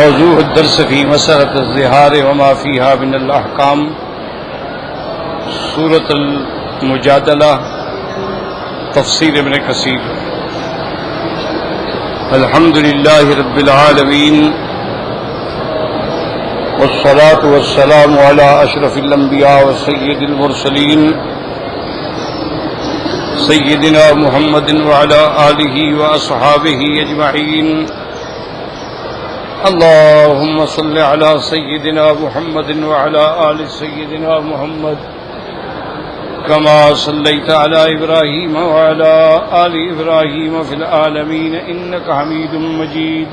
موضوع الدرس في مسألة الظهار وما فيها من الأحكام سورة المجادلة تفسير ابن كثير. الحمد لله رب العالمين والصلاة والسلام على أشرف الأنبياء وسيد المرسلين سيدنا محمد وعلى آله وأصحابه أجمعين. اللهم صل على سيدنا محمد وعلى آل سيدنا محمد كما صليت على إبراهيم وعلى آل إبراهيم في العالمين إنك حميد مجيد.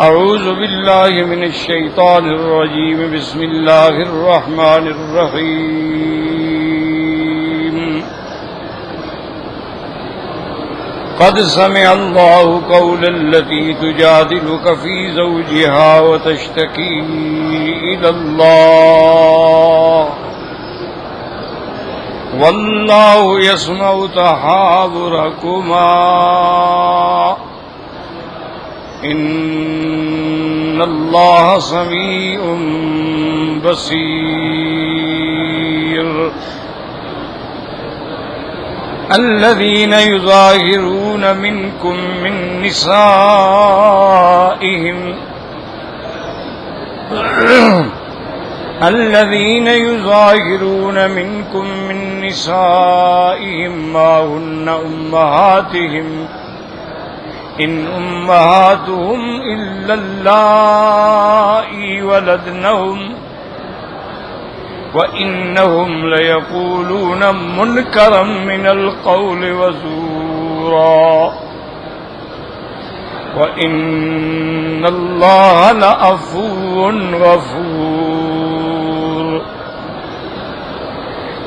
أعوذ بالله من الشيطان الرجيم. بسم الله الرحمن الرحيم. قد سمع الله قول التي تجادلك في زوجها وتشتكي إلى الله والله يسمع تحاوركما إن الله سميع بصير. الذين يظاهرون منكم من نسائهم ما هن أمهاتهم إن أمهاتهم إلا اللائي ولدنهم وإنهم ليقولون منكرا من القول وزورا وإن الله لعفو غفور.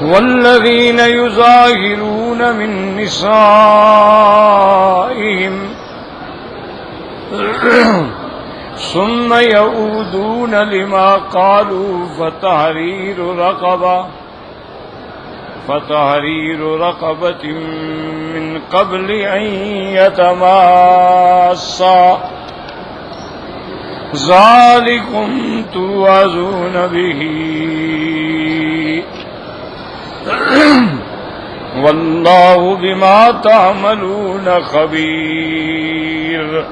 والذين يظاهرون من نسائهم ثم يعودون لما قالوا فتحرير رقبة من قبل أن يتماسا ذلكم توعظون به والله بما تعملون خبير.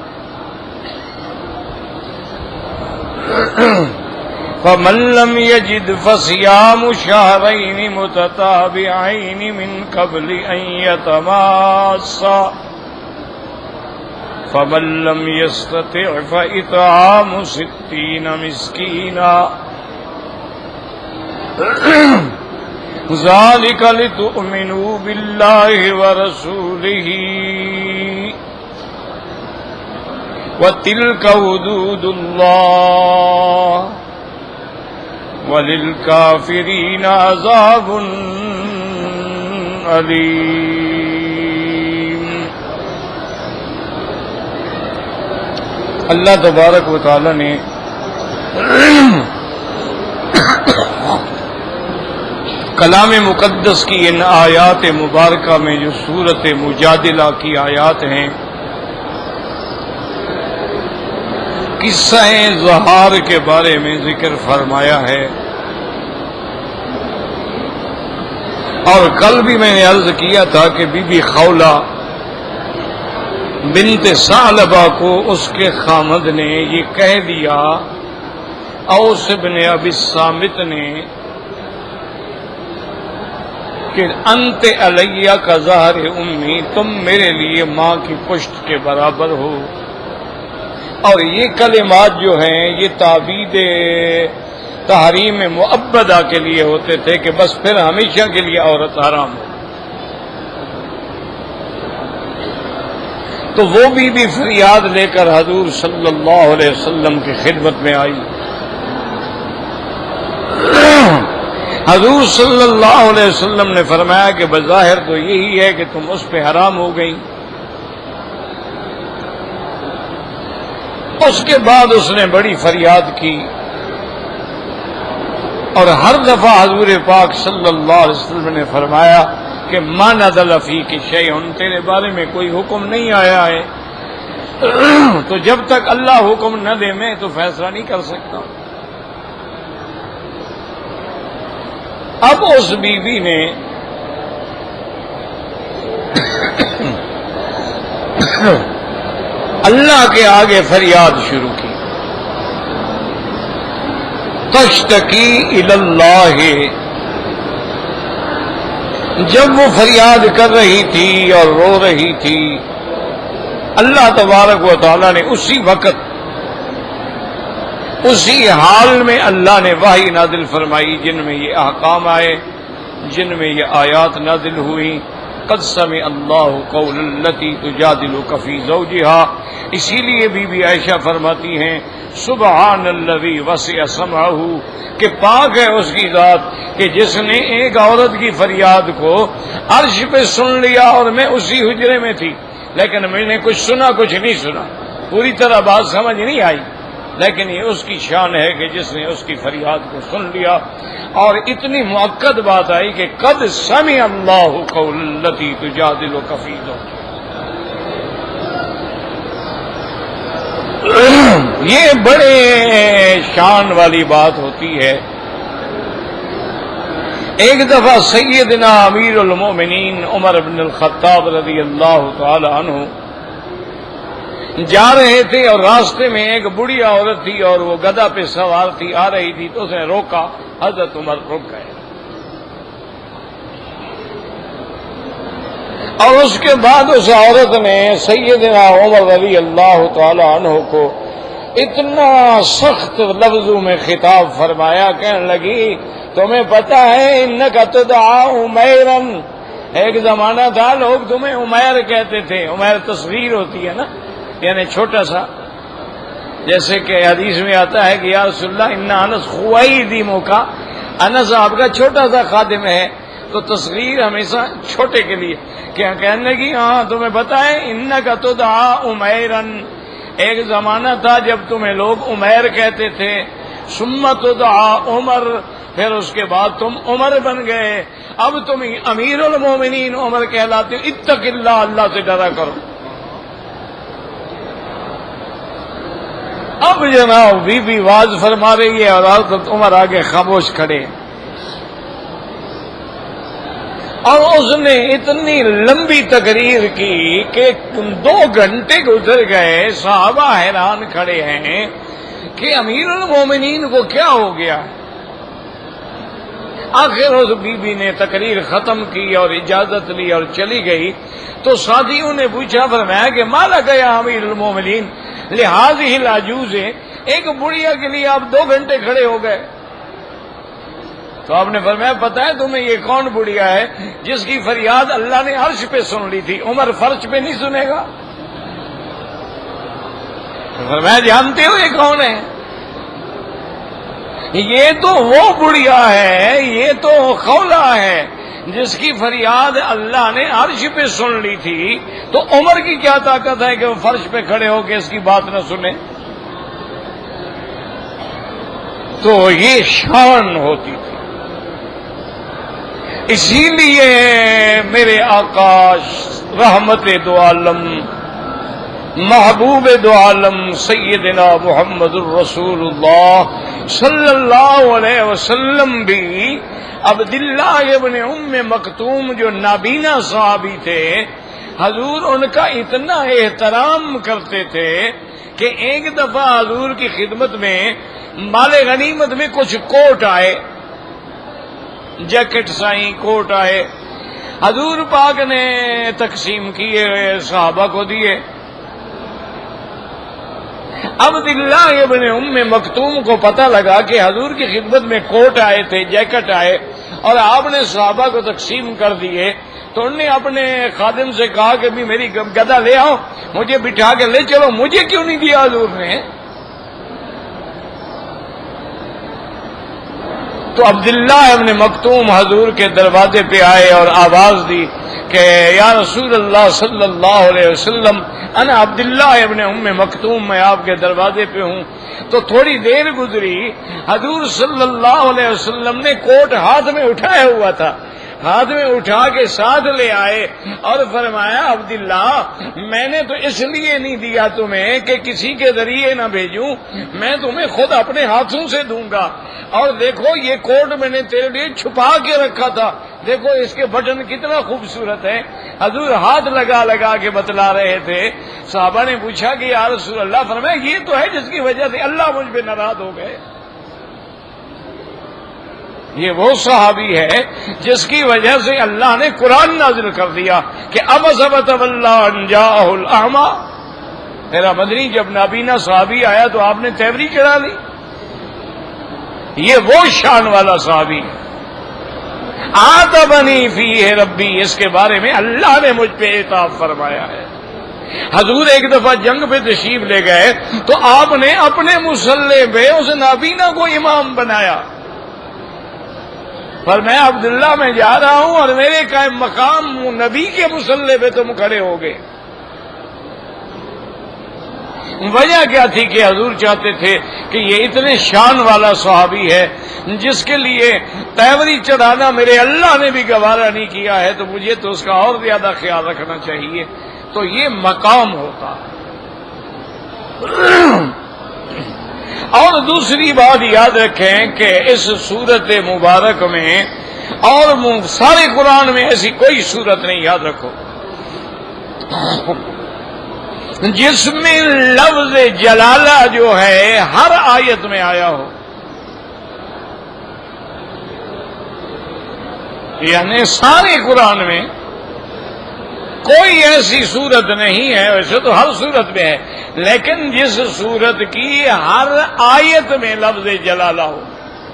فمن لم يجد فصيام شهرين متتابعين من قبل أن يتماسا فمن لم يستطع فإطعام 60 مسكينا ذلك لتؤمنوا بالله ورسوله وتلك حدود الله وللكافرين عذاب علیم. اللہ تبارک و تعالی نے کلام مقدس کی ان آیات مبارکہ میں جو سورۃ مجادلہ کی آیات ہیں قصہ ظہار کے بارے میں ذکر فرمایا ہے. اور کل بھی میں نے عرض کیا تھا کہ بی بی خولہ بنت ثعلبہ کو اس کے خامد نے یہ کہہ دیا، اوس بن ابی الصامت نے، کہ انت علیہ کا ظہر امی، تم میرے لیے ماں کی پشت کے برابر ہو. اور یہ کلمات جو ہیں یہ تعبید تحریم مؤبدہ کے لیے ہوتے تھے کہ بس پھر ہمیشہ کے لیے عورت حرام ہو. تو وہ بھی فریاد لے کر حضور صلی اللہ علیہ وسلم کی خدمت میں آئی. حضور صلی اللہ علیہ وسلم نے فرمایا کہ بظاہر تو یہی ہے کہ تم اس پہ حرام ہو گئی. اس کے بعد اس نے بڑی فریاد کی اور ہر دفعہ حضور پاک صلی اللہ علیہ وسلم نے فرمایا کہ ما نزل فیک شیء، تیرے بارے میں کوئی حکم نہیں آیا ہے تو جب تک اللہ حکم نہ دے میں تو فیصلہ نہیں کر سکتا. اب اس بیوی نے اللہ کے آگے فریاد شروع کی. تشتکی الی اللہ. جب وہ فریاد کر رہی تھی اور رو رہی تھی، اللہ تبارک و تعالی نے اسی وقت اسی حال میں اللہ نے وحی نازل فرمائی جن میں یہ احکام آئے، جن میں یہ آیات نازل ہوئی. قد سمع اللہ قول التی تجادلک فی زوجہا. اسی لیے بی بی عائشہ فرماتی ہیں سبحان الذی وسع سمعہ، کہ پاک ہے اس کی ذات کہ جس نے ایک عورت کی فریاد کو عرش پہ سن لیا اور میں اسی حجرے میں تھی، لیکن میں نے کچھ سنا کچھ نہیں سنا، پوری طرح بات سمجھ نہیں آئی، لیکن یہ اس کی شان ہے کہ جس نے اس کی فریاد کو سن لیا. اور اتنی مؤکد بات آئی کہ قد سمع اللہ قول التی تجادلک فی زوجہا. یہ بڑے شان والی بات ہوتی ہے. ایک دفعہ سیدنا امیر المومنین عمر بن الخطاب رضی اللہ تعالی عنہ جا رہے تھے اور راستے میں ایک بڑھی عورت تھی اور وہ گدھا پہ سوار تھی، آ رہی تھی تو اس نے روکا. حضرت عمر رک گئے اور اس کے بعد اس عورت نے سیدنا عمر رضی اللہ تعالی عنہ کو اتنا سخت لفظوں میں خطاب فرمایا، کہنے لگی تمہیں پتہ ہے انک تدعا عمیرا. ایک زمانہ تھا لوگ تمہیں عمیر کہتے تھے. عمیر تصغیر ہوتی ہے نا، یعنی چھوٹا سا. جیسے کہ حدیث میں آتا ہے کہ یا رسول اللہ ان انس خویدیموں کا، انس آپ کا چھوٹا سا خادم ہے، تو تصغیر ہمیشہ چھوٹے کے لیے. کہنے لگی ہاں تمہیں پتہ ہے انک تدعا عمیرا، ایک زمانہ تھا جب تمہیں لوگ عمیر کہتے تھے، ثم تدعا عمر، پھر اس کے بعد تم عمر بن گئے، اب تم امیر المومنین عمر کہلاتے ہو. اتق اللہ، اللہ سے ڈرا کرو. اب جناب بی بی واز فرما رہی ہے اور حضرت عمر آگے خاموش کھڑے، اور اس نے اتنی لمبی تقریر کی کہ 2 گھنٹے گزر گئے. صحابہ حیران کھڑے ہیں کہ امیر المومنین کو کیا ہو گیا. آخر اس بی بی نے تقریر ختم کی اور اجازت لی اور چلی گئی. تو ساتھیوں نے پوچھا، فرمایا کہ مالا گیا امیر المومنین لہذه العجوز، ایک بڑھیا کے لیے آپ 2 گھنٹے کھڑے ہو گئے. تو آپ نے فرمایا پتہ ہے تمہیں یہ کون بڑھیا ہے جس کی فریاد اللہ نے عرش پہ سن لی تھی، عمر فرش پہ نہیں سنے گا. تو فرمایا جانتے ہو یہ کون ہے؟ یہ تو وہ بڑھیا ہے، یہ تو خولہ ہے جس کی فریاد اللہ نے عرش پہ سن لی تھی. تو عمر کی کیا طاقت ہے کہ وہ فرش پہ کھڑے ہو کے اس کی بات نہ سنے؟ تو یہ شان ہوتی تھی. اسی لیے میرے آقا رحمت دو عالم محبوب دو عالم سیدنا محمد الرسول اللہ صلی اللہ علیہ وسلم بھی عبداللہ ابن ام مکتوم جو نابینا صحابی تھے، حضور ان کا اتنا احترام کرتے تھے کہ ایک دفعہ حضور کی خدمت میں مال غنیمت میں کچھ کوٹ آئے، جیکٹ سائیں کوٹ آئے، حضور پاک نے تقسیم کیے، صحابہ کو دیے. عبداللہ ابن ام مکتوم کو پتہ لگا کہ حضور کی خدمت میں کوٹ آئے تھے، جیکٹ آئے، اور آپ نے صحابہ کو تقسیم کر دیے. تو انہوں نے اپنے خادم سے کہا کہ بھی میری گدا لے آؤ، مجھے بٹھا کے لے چلو، مجھے کیوں نہیں دیا حضور نے؟ تو عبداللہ ابن مکتوم حضور کے دروازے پہ آئے اور آواز دی کہ یا رسول اللہ صلی اللہ علیہ وسلم انا عبداللہ ابن ام مکتوم، میں آپ کے دروازے پہ ہوں. تو تھوڑی دیر گزری، حضور صلی اللہ علیہ وسلم نے کوٹ ہاتھ میں اٹھایا ہوا تھا. ہاتھ میں اٹھا کے ساتھ لے آئے اور فرمایا عبداللہ میں نے تو اس لیے نہیں دیا تمہیں کہ کسی کے ذریعے نہ بھیجوں، میں تمہیں خود اپنے ہاتھوں سے دوں گا، اور دیکھو یہ کوٹ میں نے تیرے لیے چھپا کے رکھا تھا، دیکھو اس کے بٹن کتنا خوبصورت ہے۔ حضور ہاتھ لگا لگا کے بتلا رہے تھے۔ صحابہ نے پوچھا کہ یا رسول اللہ، فرمایا یہ تو ہے جس کی وجہ سے اللہ مجھ پہ ناراض ہو گئے۔ یہ وہ صحابی ہے جس کی وجہ سے اللہ نے قرآن نازل کر دیا کہ ابس وتولی ان جاءہ الاعمی۔ میرا مدنی جب نابینا صحابی آیا تو آپ نے تیوری چڑھا لی۔ یہ وہ شان والا صحابی ہے۔ عاتبنی فیہ ربی، اس کے بارے میں اللہ نے مجھ پہ عتاب فرمایا ہے۔ حضور ایک دفعہ جنگ پہ تشریف لے گئے تو آپ نے اپنے مصلی پہ اس نابینا کو امام بنایا۔ پر میں عبداللہ میں جا رہا ہوں اور میرے قائم مقام نبی کے مصلی پہ تم کھڑے ہو گئے۔ وجہ کیا تھی کہ حضور چاہتے تھے کہ یہ اتنے شان والا صحابی ہے جس کے لیے تیوری چڑھانا میرے اللہ نے بھی گوارا نہیں کیا ہے، تو مجھے تو اس کا اور زیادہ خیال رکھنا چاہیے۔ تو یہ مقام ہوتا۔ اور دوسری بات یاد رکھیں کہ اس سورت مبارک میں اور سارے قرآن میں ایسی کوئی سورت نہیں، یاد رکھو، جس میں لفظ جلالہ جو ہے ہر آیت میں آیا ہو۔ یعنی سارے قرآن میں کوئی ایسی صورت نہیں ہے، ویسے تو ہر صورت میں ہے، لیکن جس صورت کی ہر آیت میں لفظ جلالہ ہو۔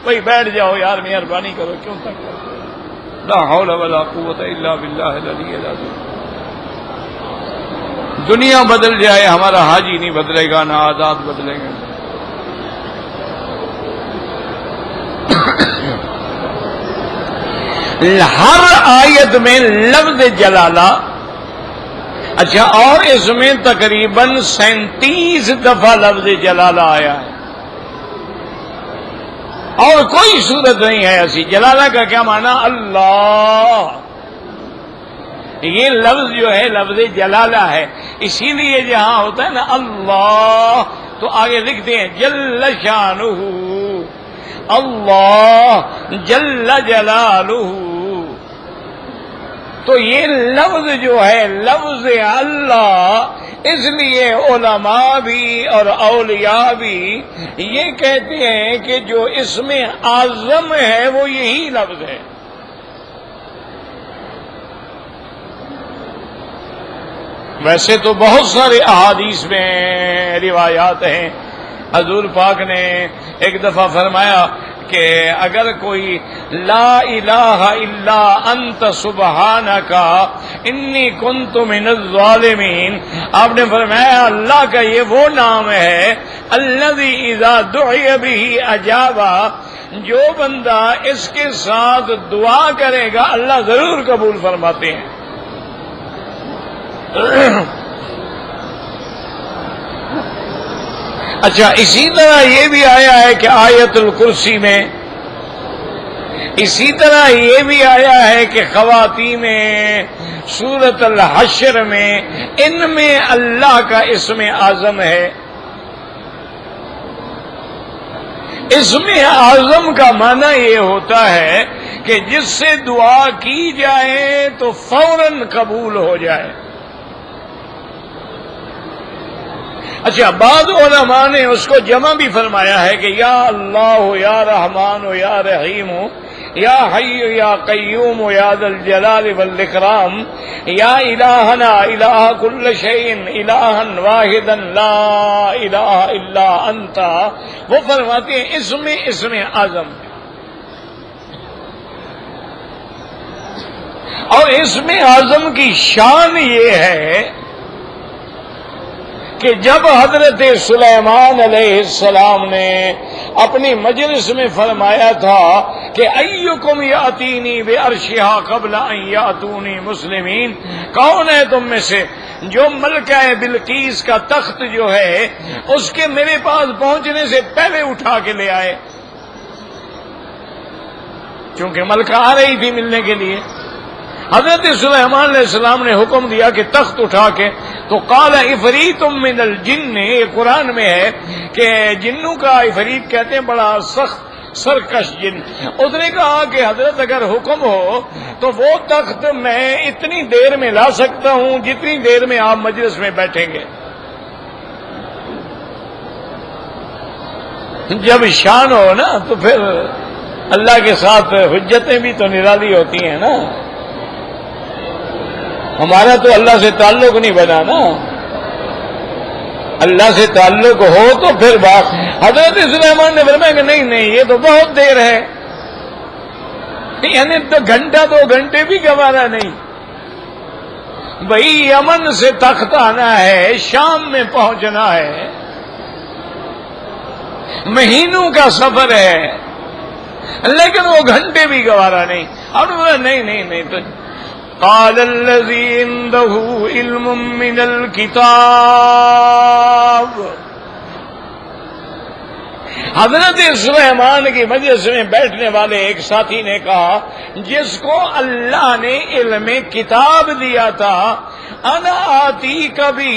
بھائی بیٹھ جاؤ یار، مہربانی کرو، کیوں تک لا حول ولا قوت الا باللہ العلی العظیم۔ دنیا بدل جائے ہمارا حاجی نہیں بدلے گا، نہ آزاد بدلیں گے۔ ہر آیت میں لفظ جلالہ، اچھا، اور اس میں تقریباً 37 دفعہ لفظ جلالہ آیا ہے، اور کوئی صورت نہیں ہے ایسی۔ جلالہ کا کیا معنی؟ اللہ، یہ لفظ جو ہے لفظ جلالہ ہے، اسی لیے جہاں ہوتا ہے نا اللہ تو آگے لکھتے ہیں جل شانہ، اللہ جل جلالہ۔ تو یہ لفظ جو ہے لفظ اللہ، اس لیے علماء بھی اور اولیاء بھی یہ کہتے ہیں کہ جو اس میں اعظم ہے وہ یہی لفظ ہے۔ ویسے تو بہت سارے احادیث میں روایات ہیں، حضور پاک نے ایک دفعہ فرمایا کہ اگر کوئی لا الہ الا انت سبحانک انی کنت من الظالمین، آپ نے فرمایا اللہ کا یہ وہ نام ہے الذی اذا دعی بہ اجاب، جو بندہ اس کے ساتھ دعا کرے گا اللہ ضرور قبول فرماتے ہیں۔ اچھا، اسی طرح یہ بھی آیا ہے کہ آیت الکرسی میں، اسی طرح یہ بھی آیا ہے کہ خواتین میں، سورۃ الحشر میں، ان میں اللہ کا اسم اعظم ہے۔ اسم اعظم کا معنی یہ ہوتا ہے کہ جس سے دعا کی جائے تو فوراً قبول ہو جائے۔ اچھا، بعض علماء نے اس کو جمع بھی فرمایا ہے کہ یا اللہ یا رحمان یا رحیم یا حی یا قیوم یا ذا الجلال والاکرام یا الہنا الہ کل شیء الہا واحدا لا الہ الا انت۔ وہ فرماتے ہیں اسم اعظم، اور اسم اعظم کی شان یہ ہے کہ جب حضرت سلیمان علیہ السلام نے اپنی مجلس میں فرمایا تھا کہ ایکم یاتینی بعرشھا قبل ان یاتونی مسلمین، کون ہے تم میں سے جو ملکہ بلقیس کا تخت جو ہے اس کے میرے پاس پہنچنے سے پہلے اٹھا کے لے آئے، چونکہ ملکہ آ رہی تھی ملنے کے لیے۔ حضرت سلیمان علیہ السلام نے حکم دیا کہ تخت اٹھا کے، تو قال عفریت من الجن، یہ قرآن میں ہے کہ جنوں کا عفریت کہتے ہیں بڑا سخت سرکش جن، اس نے کہا کہ حضرت اگر حکم ہو تو وہ تخت میں اتنی دیر میں لا سکتا ہوں جتنی دیر میں آپ مجلس میں بیٹھیں گے۔ جب شان ہو نا تو پھر اللہ کے ساتھ حجتیں بھی تو نرالی ہوتی ہیں نا۔ ہمارا تو اللہ سے تعلق نہیں بنا نا، اللہ سے تعلق ہو تو پھر بات۔ حضرت سلیمان نے فرمایا کہ نہیں نہیں یہ تو بہت دیر ہے، یعنی تو گھنٹہ 2 گھنٹے بھی گوارا نہیں بھائی، یمن سے تخت آنا ہے، شام میں پہنچنا ہے، مہینوں کا سفر ہے، لیکن وہ گھنٹے بھی گوارا نہیں۔ اور نہیں نہیں نہیں تو قال الذي عنده علم من الكتاب، حضرت سلیمان کی مجلس میں بیٹھنے والے ایک ساتھی نے کہا جس کو اللہ نے علم کتاب دیا تھا، انا آتی کبھی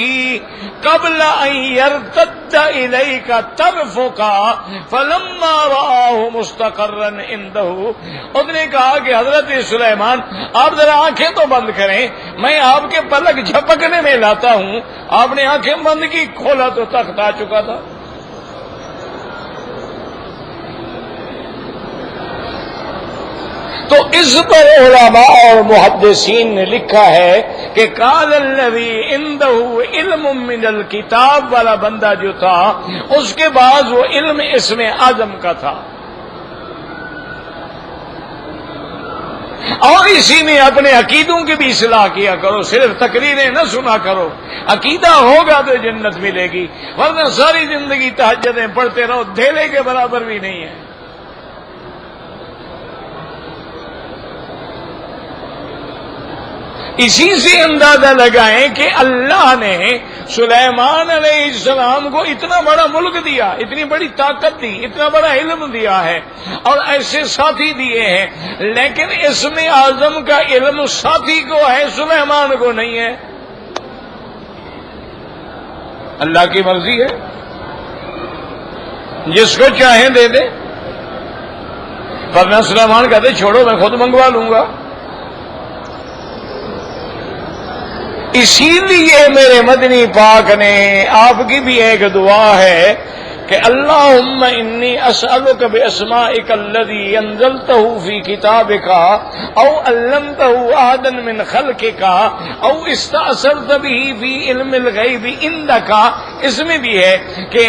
قبل ان یرتد الیک طرفک فلما رآہ مستقرا عنده، اس نے کہا کہ حضرت سلیمان آپ ذرا آنکھیں تو بند کریں، میں آپ کے پلک جھپکنے میں لاتا ہوں۔ آپ نے آنکھیں بند کی، کھولا تو تخت آ چکا تھا۔ تو اس پر علماء اور محدثین نے لکھا ہے کہ قال الذی عنده علم من الکتاب والا بندہ جو تھا اس کے بعد وہ علم اسم اعظم کا تھا، اور اسی میں اپنے عقیدوں کی بھی اصلاح کیا کرو، صرف تقریریں نہ سنا کرو، عقیدہ ہوگا تو جنت ملے گی، ورنہ ساری زندگی تہجدیں پڑھتے رہو، دھیلے کے برابر بھی نہیں ہے۔ اسی سے اندازہ لگائیں کہ اللہ نے سلیمان علیہ السلام کو اتنا بڑا ملک دیا، اتنی بڑی طاقت دی، اتنا بڑا علم دیا ہے اور ایسے ساتھی دیے ہیں، لیکن اسم اعظم کا علم ساتھی کو ہے، سلیمان کو نہیں ہے۔ اللہ کی مرضی ہے، جس کو چاہیں دے دے، ورنہ سلیمان کہتے چھوڑو میں خود منگوا لوں گا۔ اسی لیے میرے مدنی پاک نے آپ کی بھی ایک دعا ہے کہ اللہم انی اسألک باسمائک الذی انزلتہ فی کتابک او علمتہ احدا من خلقک او استأثرت به فی علم الغیب عندک، اس میں بھی ہے کہ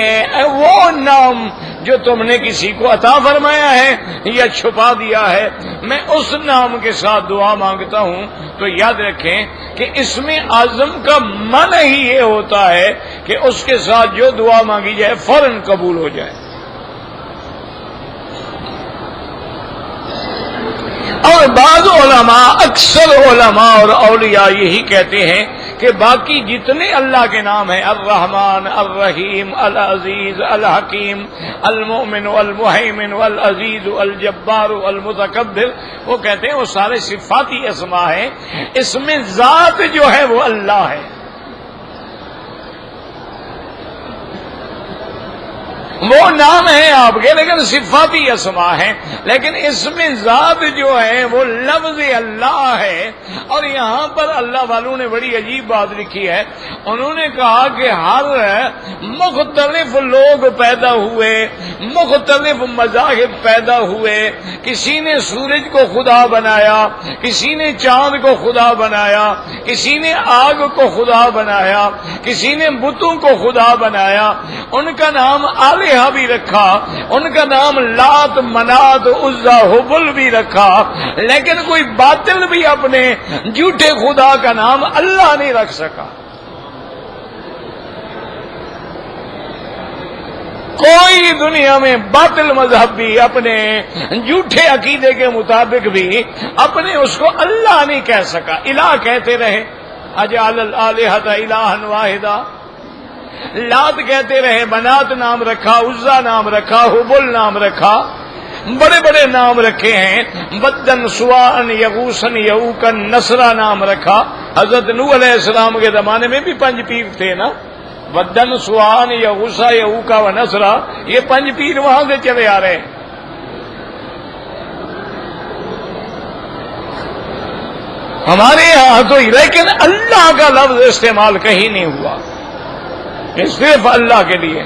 وہ نام جو تم نے کسی کو عطا فرمایا ہے یا چھپا دیا ہے، میں اس نام کے ساتھ دعا مانگتا ہوں۔ تو یاد رکھیں کہ اسم اعظم کا معنی ہی یہ ہوتا ہے کہ اس کے ساتھ جو دعا مانگی جائے فوراً قبول ہو جائے۔ اور بعض علماء، اکثر علماء اور اولیاء یہی کہتے ہیں کہ باقی جتنے اللہ کے نام ہیں، الرحمن، الرحیم، العزیز، الحکیم، المؤمن، المہیمن، العزیز، الجبار، المتکبر، وہ کہتے ہیں وہ سارے صفاتی اسماء ہیں، اس میں ذات جو ہے وہ اللہ ہے۔ وہ نام ہیں آپ کے لیکن صفاتی اسماء ہیں، لیکن اس میں ذات جو ہے وہ لفظ اللہ ہے۔ اور یہاں پر اللہ والوں نے بڑی عجیب بات لکھی ہے، انہوں نے کہا کہ ہر مختلف لوگ پیدا ہوئے، مختلف مذاہب پیدا ہوئے، کسی نے سورج کو خدا بنایا، کسی نے چاند کو خدا بنایا، کسی نے آگ کو خدا بنایا، کسی نے بتوں کو خدا بنایا، ان کا نام الہ بھی رکھا، ان کا نام لات، منات، عزا، حبل بھی رکھا، لیکن کوئی باطل بھی اپنے جھوٹے خدا کا نام اللہ نہیں رکھ سکا۔ کوئی دنیا میں باطل مذہب بھی اپنے جھوٹے عقیدے کے مطابق بھی اپنے اس کو اللہ نہیں کہہ سکا، الہ کہتے رہے، اجعل الآلہۃ الہا واحدا، لات کہتے رہے، منات نام رکھا، عزا نام رکھا، حبل نام رکھا، بڑے بڑے نام رکھے ہیں، بدن، سوان، یغوسن، یعوقن، نصرہ نام رکھا۔ حضرت نوح علیہ السلام کے زمانے میں بھی 5 پیر تھے نا، بدن، سوان، یغوسا، یعوقا و نصرہ، یہ 5 پیر وہاں سے چلے آ رہے ہیں۔ ہمارے یہاں تو لیکن اللہ کا لفظ استعمال کہیں نہیں ہوا، یہ صرف اللہ کے لیے۔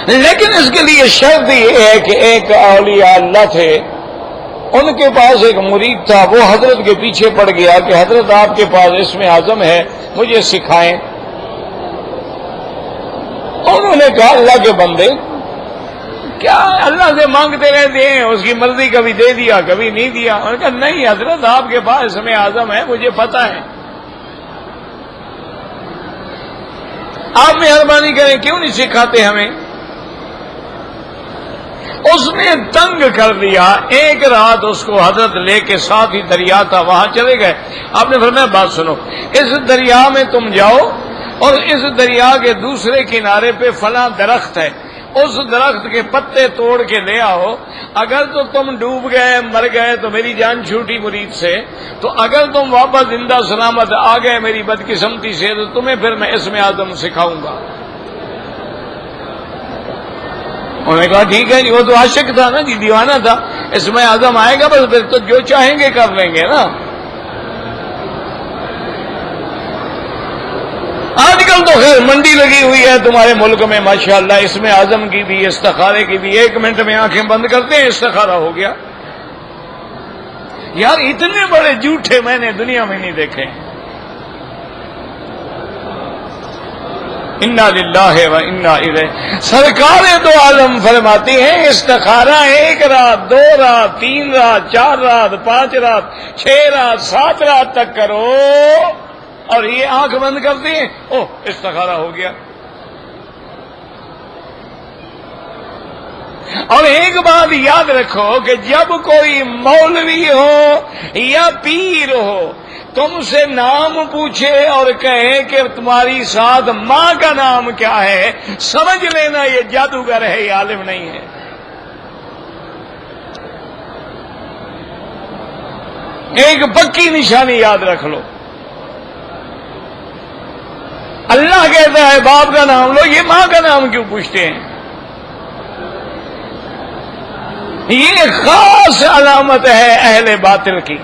لیکن اس کے لیے شرط یہ ہے کہ ایک اولیاء اللہ تھے، ان کے پاس ایک مرید تھا، وہ حضرت کے پیچھے پڑ گیا کہ حضرت آپ کے پاس اسم اعظم ہے، مجھے سکھائیں۔ انہوں نے کہا اللہ کے بندے کیا اللہ سے مانگتے رہتے ہیں، اس کی مرضی کبھی دے دیا کبھی نہیں دیا۔ انہوں نے کہا نہیں حضرت آپ کے پاس اسم اعظم ہے، مجھے پتا ہے، آپ مہربانی کریں کیوں نہیں سکھاتے ہمیں۔ اس نے تنگ کر دیا، ایک رات اس کو حضرت لے کے ساتھ ہی دریا تھا وہاں چلے گئے۔ آپ نے فرمایا بات سنو، اس دریا میں تم جاؤ اور اس دریا کے دوسرے کنارے پہ فلاں درخت ہے، اس درخت کے پتے توڑ کے لے آؤ، اگر تو تم ڈوب گئے مر گئے تو میری جان چھوٹی مرید سے، تو اگر تم واپس زندہ سلامت آ گئے میری بدقسمتی سے تو تمہیں پھر میں اسم اعظم سکھاؤں گا۔ انہوں نے کہا ٹھیک ہے جی، وہ تو عاشق تھا نا جی، دیوانہ تھا، اسم اعظم آئے گا بس پھر تو جو چاہیں گے کر لیں گے نا۔ آج کل تو خیر منڈی لگی ہوئی ہے تمہارے ملک میں ماشاءاللہ، اسم اعظم کی بھی استخارے کی بھی، 1 منٹ میں آنکھیں بند کرتے ہیں استخارہ ہو گیا۔ یار اتنے بڑے جھوٹے میں نے دنیا میں نہیں دیکھے۔ انا للہ و انا الیہ۔ سرکار دو عالم فرماتی ہیں استخارہ 1 رات 2 رات 3 رات 4 رات 5 رات 6 رات 7 رات تک کرو، اور یہ آنکھ بند کرتے ہیں اوہ استخارہ ہو گیا۔ اور ایک بات یاد رکھو کہ جب کوئی مولوی ہو یا پیر ہو تم سے نام پوچھے اور کہے کہ تمہاری ساتھ ماں کا نام کیا ہے، سمجھ لینا یہ جادوگر ہے، یہ عالم نہیں ہے۔ ایک پکی نشانی یاد رکھ لو، اللہ کہتا ہے باپ کا نام لو، یہ ماں کا نام کیوں پوچھتے ہیں؟ یہ خاص علامت ہے اہل باطل کی۔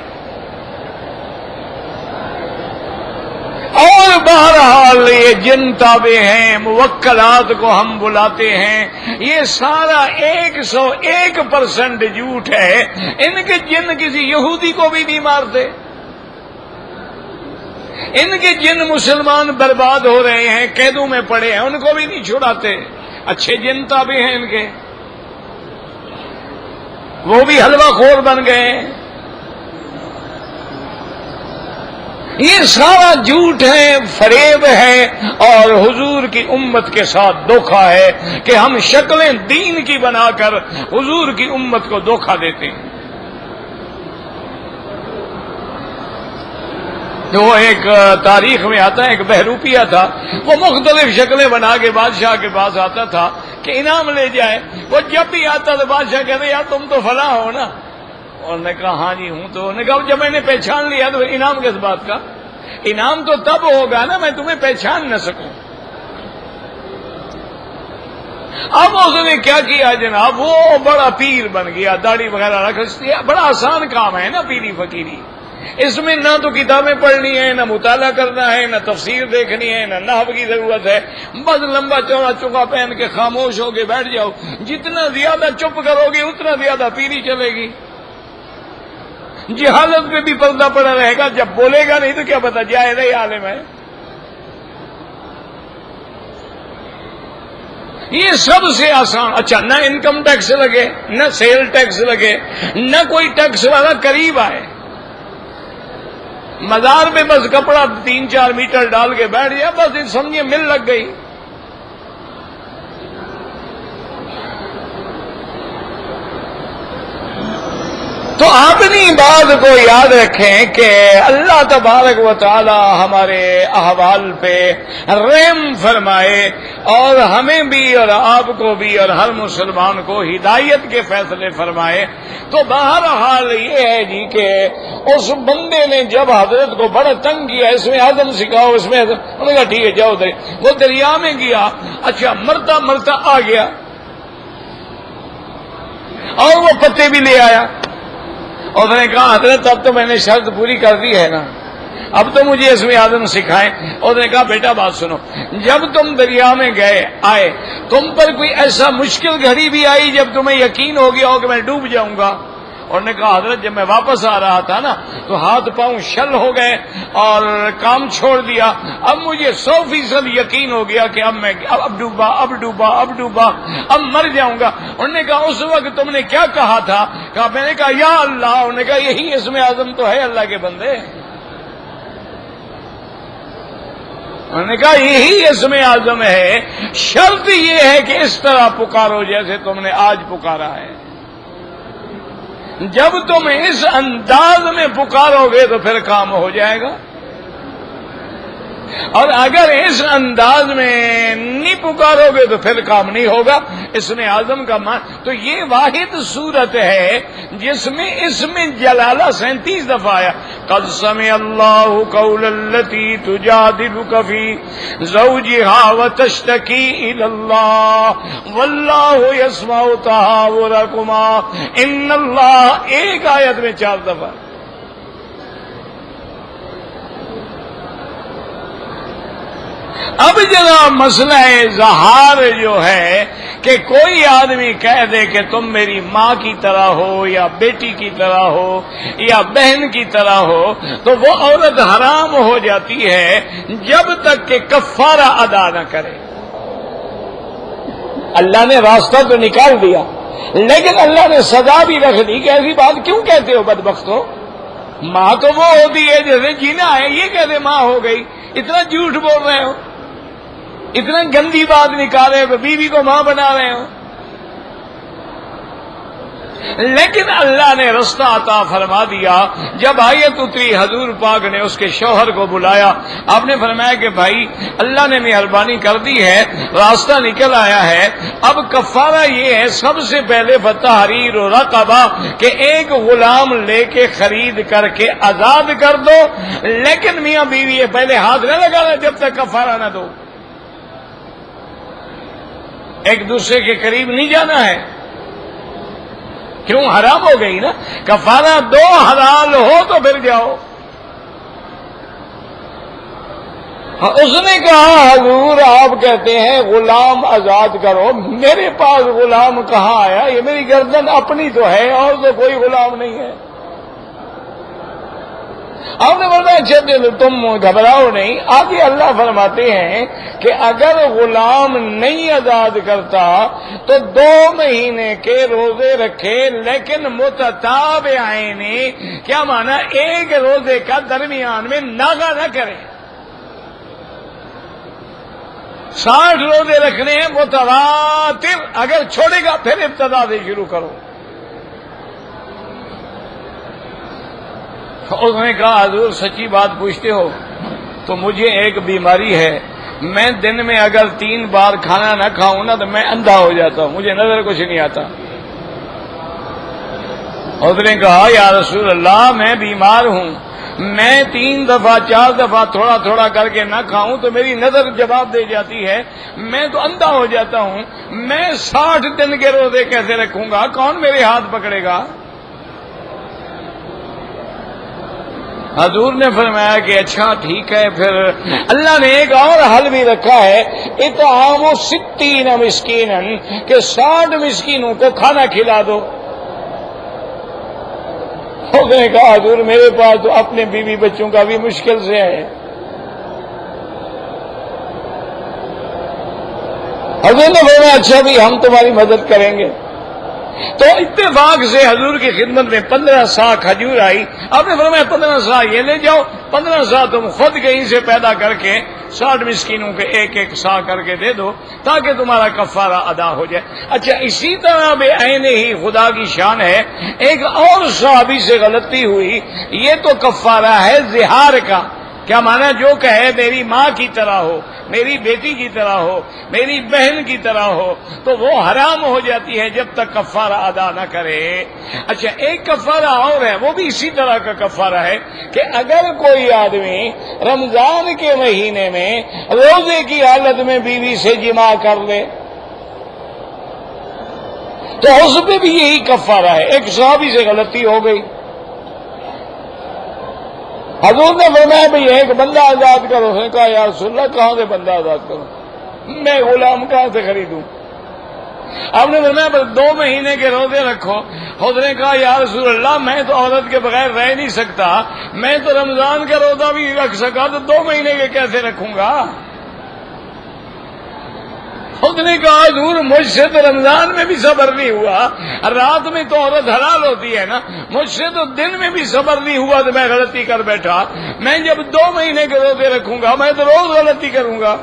اور بہرحال یہ جن تابع ہیں، موکلات کو ہم بلاتے ہیں، یہ سارا 101% جھوٹ ہے۔ ان کے جن کسی یہودی کو بھی نہیں مارتے، ان کے جن مسلمان برباد ہو رہے ہیں قیدوں میں پڑے ہیں ان کو بھی نہیں چھڑاتے، اچھے جن تابع ہیں ان کے، وہ بھی حلوہ خور بن گئے ہیں۔ یہ سارا جھوٹ ہے، فریب ہے، اور حضور کی امت کے ساتھ دھوکہ ہے کہ ہم شکلیں دین کی بنا کر حضور کی امت کو دھوکہ دیتے ہیں۔ وہ ایک تاریخ میں آتا ہے، ایک بہروپیہ تھا، وہ مختلف شکلیں بنا کے بادشاہ کے پاس آتا تھا کہ انعام لے جائے۔ وہ جب بھی آتا تو بادشاہ کہتے یار تم تو فلاں ہو نا، اور نے کہا ہاں جی ہوں، تو انہوں نے کہا جب میں نے پہچان لیا تو انعام کس بات کا؟ انعام تو تب ہوگا نا میں تمہیں پہچان نہ سکوں۔ اب اس نے کیا کیا جناب، وہ بڑا پیر بن گیا، داڑھی وغیرہ رکھ لیا، بڑا آسان کام ہے نا پیری فقیری، اس میں نہ تو کتابیں پڑھنی ہے، نہ مطالعہ کرنا ہے، نہ تفسیر دیکھنی ہے، نہ نحو کی ضرورت ہے، بس لمبا چوڑا چوکا پہن کے خاموش ہو کے بیٹھ جاؤ، جتنا زیادہ چپ کرو گے اتنا زیادہ پیری چلے گی۔ جہالت پہ بھی پردہ پڑا رہے گا، جب بولے گا نہیں تو کیا پتا جاہل ہے عالم ہے۔ یہ سب سے آسان، اچھا نہ انکم ٹیکس لگے، نہ سیل ٹیکس لگے، نہ کوئی ٹیکس والا قریب آئے، مزار میں بس کپڑا 3-4 میٹر ڈال کے بیٹھ گیا، بس سمجھے مل لگ گئی۔ تو اپنی بات کو یاد رکھیں کہ اللہ تبارک و تعالی ہمارے احوال پہ رحم فرمائے اور ہمیں بھی اور آپ کو بھی اور ہر مسلمان کو ہدایت کے فیصلے فرمائے۔ تو بہرحال یہ ہے جی کہ اس بندے نے جب حضرت کو بڑا تنگ کیا، اس میں عزم سکھاؤ، اس میں انہوں نے کہا ٹھیک ہے جاؤ ادھر، وہ دریا میں گیا، اچھا مرتا مرتا آ گیا اور وہ پتے بھی لے آیا، اور میں نے کہا حضرت اب تو میں نے شرط پوری کر دی ہے نا، اب تو مجھے اس میں آدم سکھائیں۔ اور نے کہا بیٹا بات سنو، جب تم دریا میں آئے تم پر کوئی ایسا مشکل گھڑی بھی آئی جب تمہیں یقین ہو گیا ہو کہ میں ڈوب جاؤں گا؟ اور نے کہا حضرت جب میں واپس آ رہا تھا نا تو ہاتھ پاؤں شل ہو گئے اور کام چھوڑ دیا، اب مجھے 100% یقین ہو گیا کہ اب ڈوبا اب مر جاؤں گا۔ انہوں نے کہا اس وقت تم نے کیا کہا تھا؟ کہا میں نے کہا یا اللہ۔ انہوں نے کہا یہی اسم اعظم تو ہے اللہ کے بندے۔ انہوں نے کہا یہی اسم اعظم ہے، شرط یہ ہے کہ اس طرح پکارو جیسے تم نے آج پکارا ہے۔ جب تم اس انداز میں پکارو گے تو پھر کام ہو جائے گا، اور اگر اس انداز میں نہیں پکارو گے تو پھر کام نہیں ہوگا۔ اسم اعظم کا تو یہ واحد صورت ہے جس میں اسم جلالہ 37 دفعہ آیا۔ قد سمع اللہ قول التی تجادلک فی زوجها وتشتکی الی اللہ واللہ یسمع تحاورکما ان اللہ، ایک آیت میں 4 دفعہ۔ اب جناب مسئلہ اظہار جو ہے کہ کوئی آدمی کہہ دے کہ تم میری ماں کی طرح ہو یا بیٹی کی طرح ہو یا بہن کی طرح ہو، تو وہ عورت حرام ہو جاتی ہے جب تک کہ کفارہ ادا نہ کرے۔ اللہ نے راستہ تو نکال دیا لیکن اللہ نے سزا بھی رکھ دی کہ ایسی بات کیوں کہتے ہو بدبختو؟ ماں تو وہ ہوتی ہے جیسے جینا ہے، یہ کہتے ماں ہو گئی، اتنا جھوٹ بول رہے ہو، اتنا گندی بات نکالے ہو، بیوی کو ماں بنا رہے ہو۔ لیکن اللہ نے رستہ عطا فرما دیا۔ جب آیت اتری حضور پاک نے اس کے شوہر کو بلایا، آپ نے فرمایا کہ بھائی اللہ نے مہربانی کر دی ہے، راستہ نکل آیا ہے، اب کفارہ یہ ہے سب سے پہلے فتحریر رقبہ کہ ایک غلام لے کے خرید کر کے آزاد کر دو، لیکن میاں بیوی پہلے ہاتھ نہ لگانا جب تک کفارہ نہ دو، ایک دوسرے کے قریب نہیں جانا ہے، کیوں حرام ہو گئی نا، کفارہ دو، حلال ہو تو پھر جاؤ۔ اس نے کہا حضور آپ کہتے ہیں غلام آزاد کرو، میرے پاس غلام کہاں آیا، یہ میری گردن اپنی تو ہے اور تو کوئی غلام نہیں ہے۔ آپ نے بولا اچھا تم گھبراؤ نہیں، آگے اللہ فرماتے ہیں کہ اگر غلام نہیں آزاد کرتا تو 2 مہینے کے روزے رکھے لیکن متتابعین، کیا مانا ایک روزے کا درمیان میں ناغا نہ کرے، 60 روزے رکھنے ہیں متواتر، اگر چھوڑے گا پھر ابتدا سے شروع کرو۔ اس نے کہا حضور سچی بات پوچھتے ہو تو مجھے ایک بیماری ہے، میں دن میں اگر 3 بار کھانا نہ کھاؤں نا تو میں اندھا ہو جاتا ہوں، مجھے نظر کچھ نہیں آتا۔ اس نے کہا یا رسول اللہ میں بیمار ہوں، میں 3 دفعہ 4 دفعہ تھوڑا تھوڑا کر کے نہ کھاؤں تو میری نظر جواب دے جاتی ہے، میں تو اندھا ہو جاتا ہوں، میں 60 دن کے روزے کیسے رکھوں گا، کون میرے ہاتھ پکڑے گا؟ حضور نے فرمایا کہ اچھا ٹھیک ہے، پھر اللہ نے ایک اور حل بھی رکھا ہے، اطعام 60 مسکینا، کہ 60 مسکینوں کو کھانا کھلا دو۔ اس نے کہا حضور میرے پاس تو اپنے بیوی بچوں کا بھی مشکل سے ہے۔ حضور نے فرمایا اچھا بھی ہم تمہاری مدد کریں گے۔ تو اتفاق سے حضور کی خدمت میں 15 سا کھجور آئی، آپ نے فرمایا 15 سا یہ لے جاؤ، 15 سا تم خود کہیں سے پیدا کر کے 60 مسکینوں کے ایک ایک سا کر کے دے دو تاکہ تمہارا کفارہ ادا ہو جائے۔ اچھا اسی طرح بے عین ہی خدا کی شان ہے، ایک اور صحابی سے غلطی ہوئی، یہ تو کفارہ ہے زہار کا۔ کیا مانا؟ جو کہے میری ماں کی طرح ہو، میری بیٹی کی طرح ہو، میری بہن کی طرح ہو، تو وہ حرام ہو جاتی ہے جب تک کفارہ ادا نہ کرے۔ اچھا ایک کفارہ اور ہے، وہ بھی اسی طرح کا کفارہ ہے کہ اگر کوئی آدمی رمضان کے مہینے میں روزے کی حالت میں بیوی سے جماع کر لے تو اس پہ بھی یہی کفارہ ہے۔ ایک صحابی سے غلطی ہو گئی، حضور نے فرمایا بھئی ایک بندہ آزاد کرو۔ اس نے کہا یا رسول اللہ کہاں سے بندہ آزاد کروں، میں غلام کہاں سے خریدوں؟ آپ نے فرمایا بس 2 مہینے کے روزے رکھو۔ حضور نے کہا یا رسول اللہ میں تو عورت کے بغیر رہ نہیں سکتا، میں تو رمضان کا روزہ بھی رکھ سکا تو 2 مہینے کے کیسے رکھوں گا؟ اس نے کہا حضور مجھ سے تو رمضان میں بھی صبر نہیں ہوا، رات میں تو عورت حلال ہوتی ہے نا، مجھ سے تو دن میں بھی صبر نہیں ہوا تو میں غلطی کر بیٹھا، میں جب 2 مہینے کے روزے رکھوں گا میں تو روز غلطی کروں گا۔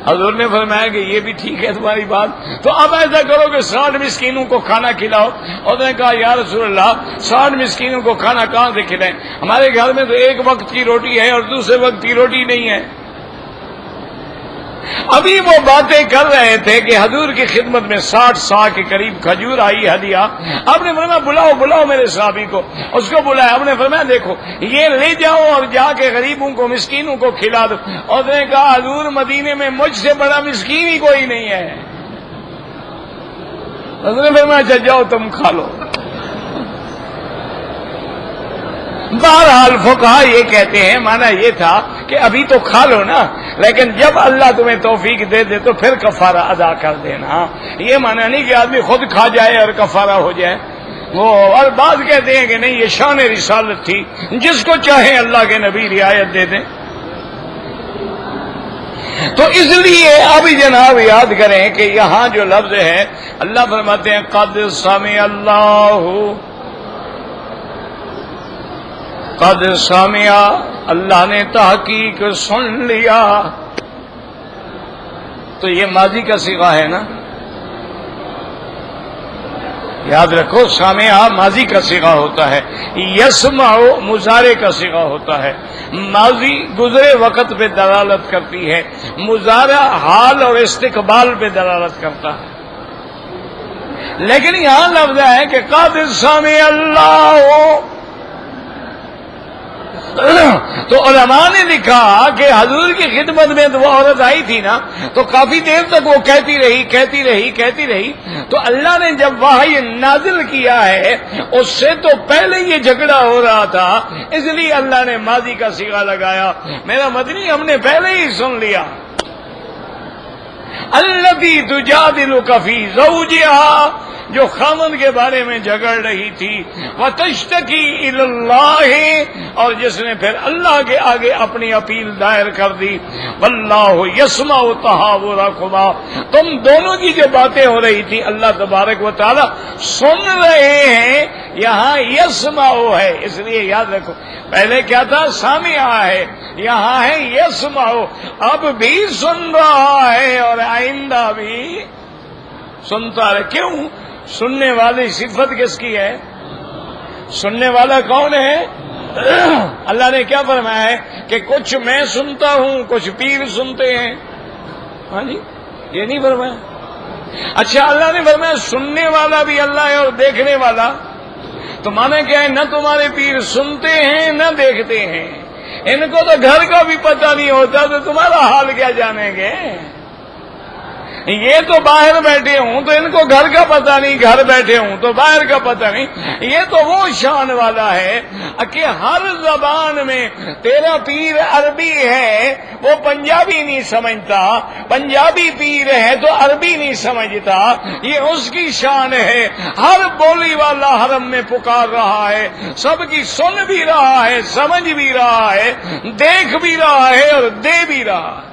حضور نے فرمایا کہ یہ بھی ٹھیک ہے تمہاری بات، تو اب ایسا کرو کہ 60 مسکینوں کو کھانا کھلاؤ۔ اور نے کہا یا رسول اللہ 60 مسکینوں کو کھانا کہاں سے کھلائیں، ہمارے گھر میں تو ایک وقت کی روٹی ہے اور دوسرے وقت کی روٹی نہیں ہے۔ ابھی وہ باتیں کر رہے تھے کہ حضور کی خدمت میں 60 سا کے قریب کھجور آئی ہدیہ۔ آپ نے فرمایا بلاؤ میرے صحابی کو، اس کو بلایا۔ آپ نے فرمایا دیکھو یہ لے جاؤ اور جا کے غریبوں کو مسکینوں کو کھلا دو۔ اور نے کہا حضور مدینے میں مجھ سے بڑا مسکین ہی کوئی نہیں ہے۔ حضور نے فرمایا اچھا جاؤ تم کھا لو۔ بہرحال فقہا یہ کہتے ہیں مانا یہ تھا کہ ابھی تو کھا لو نا، لیکن جب اللہ تمہیں توفیق دے دے تو پھر کفارہ ادا کر دینا۔ یہ مانا نہیں کہ آدمی خود کھا جائے اور کفارہ ہو جائے۔ وہ اور بعض کہتے ہیں کہ نہیں یہ شان رسالت تھی، جس کو چاہے اللہ کے نبی رعایت دے دیں۔ تو اس لیے اب جناب یاد کریں کہ یہاں جو لفظ ہے اللہ فرماتے ہیں قد سمع اللہ نے تحقیق سن لیا، تو یہ ماضی کا صیغہ ہے نا، یاد رکھو سامعہ ماضی کا صیغہ ہوتا ہے، یسمع مضارع کا صیغہ ہوتا ہے۔ ماضی گزرے وقت پہ دلالت کرتی ہے، مضارع حال اور استقبال پہ دلالت کرتا ہے۔ لیکن یہاں لفظ ہے کہ قد سمع اللہ، تو علماء نے لکھا کہ حضور کی خدمت میں تو وہ عورت آئی تھی نا، تو کافی دیر تک وہ کہتی رہی، تو اللہ نے جب وحی نازل کیا ہے اس سے تو پہلے یہ جھگڑا ہو رہا تھا، اس لیے اللہ نے ماضی کا صیغہ لگایا۔ میرا مدنی ہم نے پہلے ہی سن لیا، التی تجادلک فی زوجہا، جو خامن کے بارے میں جھگڑ رہی تھی، وتشتکی الی اللہ، اور جس نے پھر اللہ کے آگے اپنی اپیل دائر کر دی، واللہ یسمع تحاورکما، تم دونوں کی جو باتیں ہو رہی تھی اللہ تبارک و تعالی سن رہے ہیں۔ یہاں یسمع ہے، اس لیے یاد رکھو پہلے کیا تھا سامع ہے، یہاں ہے یسمع، اب بھی سن رہا ہے اور آئندہ بھی سنتا رہے۔ کیوں؟ سننے والی صفت کس کی ہے؟ سننے والا کون ہے؟ اللہ نے کیا فرمایا ہے کہ کچھ میں سنتا ہوں، کچھ پیر سنتے ہیں۔ ہاں جی یہ نہیں فرمایا؟ اچھا اللہ نے فرمایا سننے والا بھی اللہ ہے اور دیکھنے والا، تو مانا کیا ہے؟ نہ تمہارے پیر سنتے ہیں نہ دیکھتے ہیں، ان کو تو گھر کا بھی پتہ نہیں ہوتا، تو تمہارا حال کیا جانیں گے؟ یہ تو باہر بیٹھے ہوں تو ان کو گھر کا پتہ نہیں، گھر بیٹھے ہوں تو باہر کا پتہ نہیں۔ یہ تو وہ شان والا ہے کہ ہر زبان میں تیرا پیر عربی ہے وہ پنجابی نہیں سمجھتا، پنجابی پیر ہے تو عربی نہیں سمجھتا، یہ اس کی شان ہے۔ ہر بولی والا حرم میں پکار رہا ہے، سب کی سن بھی رہا ہے، سمجھ بھی رہا ہے، دیکھ بھی رہا ہے اور دے بھی رہا ہے۔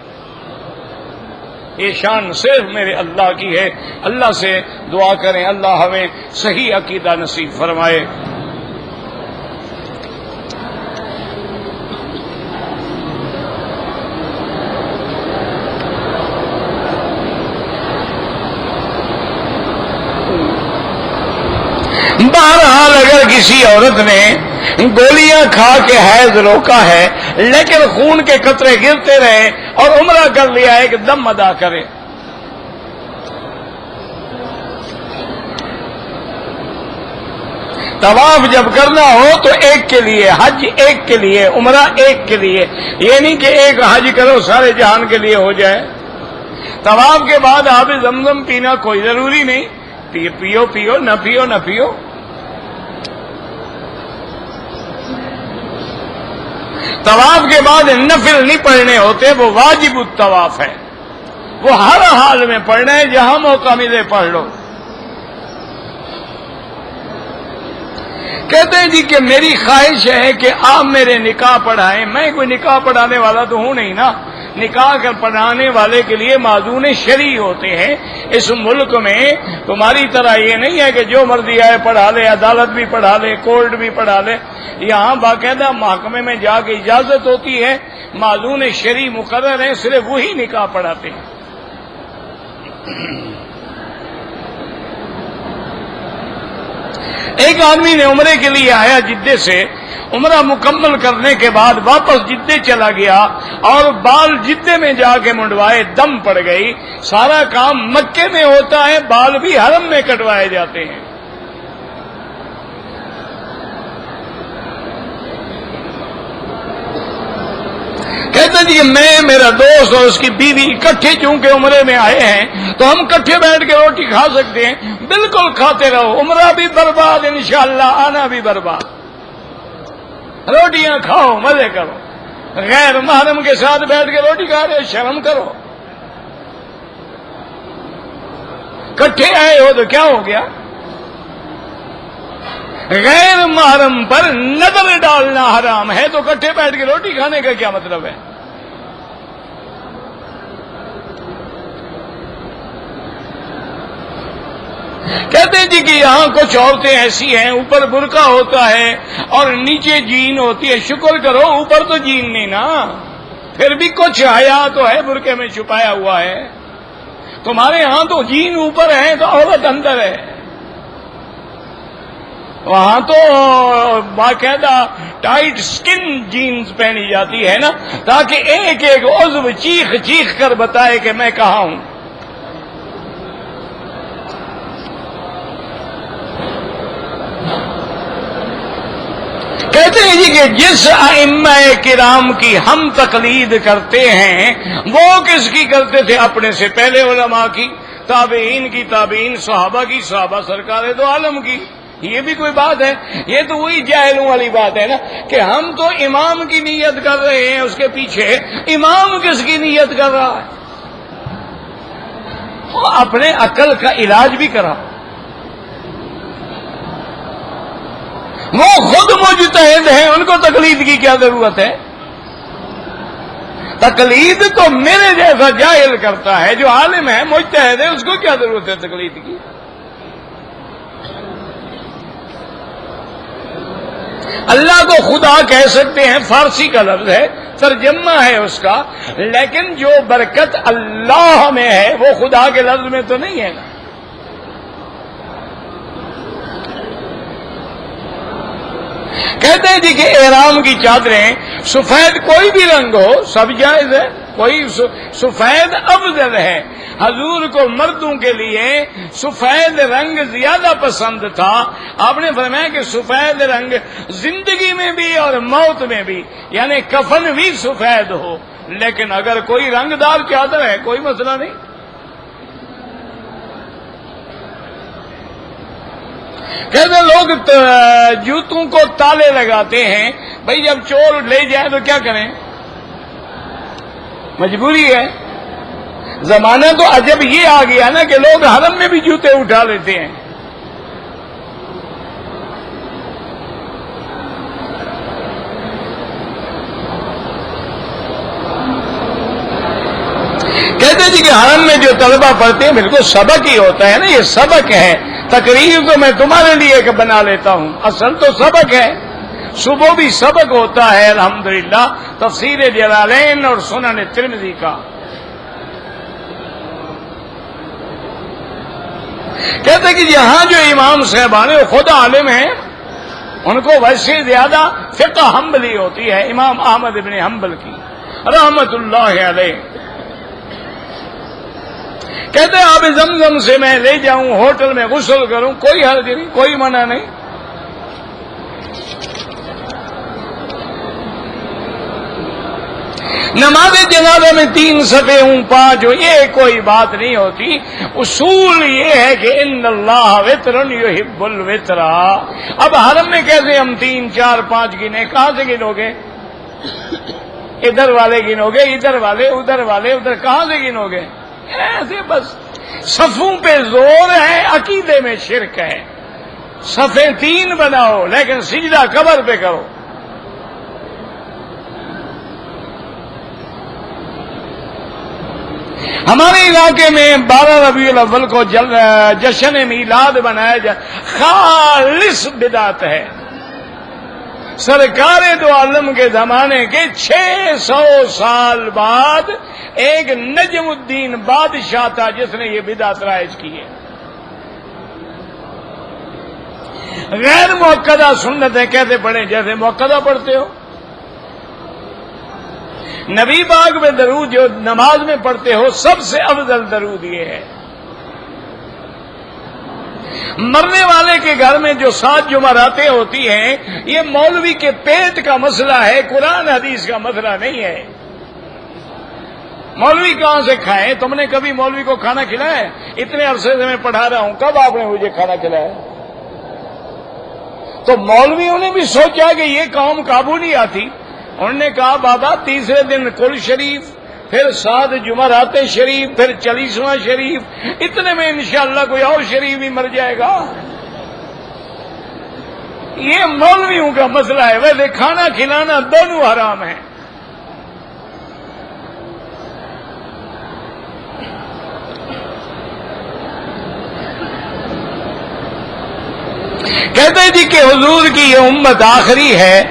یہ شان صرف میرے اللہ کی ہے۔ اللہ سے دعا کریں اللہ ہمیں صحیح عقیدہ نصیب فرمائے۔ بہرحال اگر کسی عورت نے گولیاں کھا کے حیض روکا ہے لیکن خون کے قطرے گرتے رہے اور عمرہ کر لیا ہے کہ دم ادا کرے. طواف جب کرنا ہو تو ایک کے لیے، حج ایک کے لیے، عمرہ ایک کے لیے، یہ نہیں کہ ایک حج کرو سارے جہان کے لیے ہو جائے. طواف کے بعد آب زمزم پینا کوئی ضروری نہیں، پیو پیو نہ پیو نہ پیو. طواف کے بعد نفل نہیں پڑھنے ہوتے، وہ واجب الطواف ہے، وہ ہر حال میں پڑھنا ہے، جہاں موقع ملے پڑھ لو. کہتے ہیں جی کہ میری خواہش ہے کہ آپ میرے نکاح پڑھائیں. میں کوئی نکاح پڑھانے والا تو ہوں نہیں نا. نکاح کر پڑھانے والے کے لیے معذون شرعی ہوتے ہیں. اس ملک میں تمہاری طرح یہ نہیں ہے کہ جو مرضی آئے پڑھا لے، عدالت بھی پڑھا لے، کورٹ بھی پڑھا لے. یہاں باقاعدہ محکمے میں جا کے اجازت ہوتی ہے، معذون شرعی مقرر ہیں، صرف وہی نکاح پڑھاتے ہیں. ایک آدمی نے عمرے کے لیے آیا جدے سے، عمرہ مکمل کرنے کے بعد واپس جدے چلا گیا اور بال جدے میں جا کے منڈوائے، دم پڑ گئی. سارا کام مکے میں ہوتا ہے، بال بھی حرم میں کٹوائے جاتے ہیں. کہتے جی میں، میرا دوست اور اس کی بیوی اکٹھے چونکہ عمرے میں آئے ہیں تو ہم اکٹھے بیٹھ کے روٹی کھا سکتے ہیں. بالکل کھاتے رہو، عمرہ بھی برباد، انشاءاللہ آنا بھی برباد. روٹیاں کھاؤ، مزے کرو. غیر محرم کے ساتھ بیٹھ کے روٹی کھا رہے، شرم کرو. اکٹھے آئے ہو تو کیا ہو گیا؟ غیر محرم پر نظر ڈالنا حرام ہے تو اکٹھے بیٹھ کے روٹی کھانے کا کیا مطلب ہے؟ کہتے ہیں جی کہ یہاں کچھ عورتیں ایسی ہیں اوپر برقع ہوتا ہے اور نیچے جین ہوتی ہے. شکر کرو اوپر تو جین نہیں نا، پھر بھی کچھ حیا تو ہے، برقعے میں چھپایا ہوا ہے. تمہارے ہاں تو جین اوپر ہے تو عورت اندر ہے. وہاں تو باقاعدہ ٹائٹ سکن جینز پہنی جاتی ہے نا، تاکہ ایک ایک عضو چیخ چیخ کر بتائے کہ میں کہاں ہوں. کہتے ہیں جی کہ جس ائمہ کرام کی ہم تقلید کرتے ہیں وہ کس کی کرتے تھے؟ اپنے سے پہلے علماء کی، تابعین کی، تابعین صحابہ کی، صحابہ سرکار دو عالم کی. یہ بھی کوئی بات ہے؟ یہ تو وہی جاہلوں والی بات ہے نا کہ ہم تو امام کی نیت کر رہے ہیں، اس کے پیچھے امام کس کی نیت کر رہا ہے؟ اپنے عقل کا علاج بھی کرا. وہ خود مجتہد ہیں، ان کو تقلید کی کیا ضرورت ہے؟ تقلید تو میرے جیسا جاہل کرتا ہے، جو عالم ہے مجتہد ہے، اس کو کیا ضرورت ہے تقلید کی؟ اللہ کو خدا کہہ سکتے ہیں، فارسی کا لفظ ہے، ترجمہ ہے اس کا، لیکن جو برکت اللہ میں ہے وہ خدا کے لفظ میں تو نہیں ہے نا. کہتے ہیں جی کہ احرام کی چادریں سفید کوئی بھی رنگ ہو سب جائز ہے، کوئی سفید افضل ہے. حضور کو مردوں کے لیے سفید رنگ زیادہ پسند تھا. آپ نے فرمایا کہ سفید رنگ زندگی میں بھی اور موت میں بھی، یعنی کفن بھی سفید ہو. لیکن اگر کوئی رنگ دار چادر ہے کوئی مسئلہ نہیں. کہتے لوگ جوتوں کو تالے لگاتے ہیں. بھئی جب چور لے جائے تو کیا کریں؟ مجبوری ہے. زمانہ تو عجب یہ آ گیا نا کہ لوگ حرم میں بھی جوتے اٹھا لیتے ہیں. کہتے جی کہ حرم میں جو طلبہ پڑھتے ہیں بالکل سبق ہی ہوتا ہے نا، یہ سبق ہے. تقریر تو میں تمہارے لیے کہ بنا لیتا ہوں، اصل تو سبق ہے. صبح بھی سبق ہوتا ہے الحمدللہ، تفسیر جلالین اور سنن ترمذی کا. کہتے کہ یہاں جو امام صاحبان وہ خود عالم ہیں، ان کو ویسے زیادہ فقہ حنبلی ہوتی ہے امام احمد ابن حنبل کی رحمت اللہ علیہ. کہتے ہیں آب زمزم سے میں لے جاؤں ہوٹل میں غسل کروں، کوئی حرج نہیں، کوئی منع نہیں. نماز جنازہ میں 3 صفحے ہوں 5 ہوں، یہ کوئی بات نہیں ہوتی. اصول یہ ہے کہ ان اللہ وتر یحب الوتر. اب حرم میں کیسے ہم 3 4 5 گنے، کہاں سے گنوگے؟ ادھر والے گنوگے، ادھر والے، ادھر والے، ادھر کہاں سے گنوگے؟ ایسے بس صفوں پہ زور ہے، عقیدے میں شرک ہے. صفیں 3 بناؤ لیکن سجدہ قبر پہ کرو. ہمارے علاقے میں 12 ربیع الاول کو جشن میلاد منایا جائے، خالص بدعت ہے. سرکار دو عالم کے زمانے کے 600 سال بعد ایک نجم الدین بادشاہ تھا جس نے یہ بدعت رائج کی ہے. غیر موقدہ سنتیں کیسے پڑھیں؟ جیسے موقدہ پڑھتے ہو. نبی پاک میں درود جو نماز میں پڑھتے ہو سب سے افضل درود یہ ہے. مرنے والے کے گھر میں جو 7 جمعراتیں ہوتی ہیں یہ مولوی کے پیٹ کا مسئلہ ہے، قرآن حدیث کا مسئلہ نہیں ہے. مولوی کہاں سے کھائیں؟ تم نے کبھی مولوی کو کھانا کھلایا ہے؟ اتنے عرصے سے میں پڑھا رہا ہوں، کب آپ نے مجھے کھانا کھلایا؟ تو مولویوں نے بھی سوچا کہ یہ قوم قابو نہیں آتی. انہوں نے کہا بابا تیسرے دن کل شریف، پھر 7 جمعرات شریف، پھر 40واں شریف، اتنے میں انشاءاللہ کوئی اور شریف بھی مر جائے گا. یہ مولویوں کا مسئلہ ہے. ویسے کھانا کھلانا دونوں حرام ہیں. کہتے ہیں جی کہ حضور کی یہ امت آخری ہے،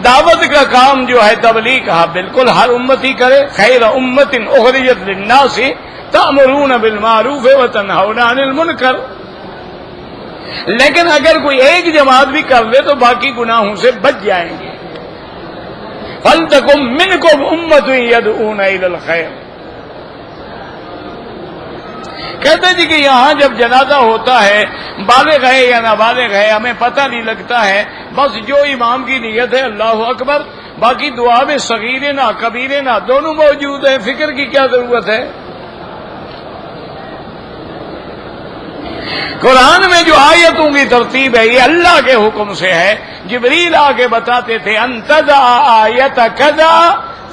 دعوت کا کام جو ہے تبلیغ کا بالکل ہر امت ہی کرے. خیر امت اخرجت للناس تأمرون بالمعروف وتنہون عن المنکر. لیکن اگر کوئی ایک جماعت بھی کر لے تو باقی گناہوں سے بچ جائیں گے. فلتکم منکم امۃ یدعون الی الخیر. کہتے جی کہ یہاں جب جنازہ ہوتا ہے بالغ ہے یا نابالغ ہے ہمیں پتہ نہیں لگتا ہے، بس جو امام کی نیت ہے اللہ اکبر، باقی دعا میں صغیر نہ کبیر نہ دونوں موجود ہیں. فکر کی کیا ضرورت ہے؟ قرآن میں جو آیتوں کی ترتیب ہے یہ اللہ کے حکم سے ہے. جبریل آ کے بتاتے تھے انتظا آیت کذا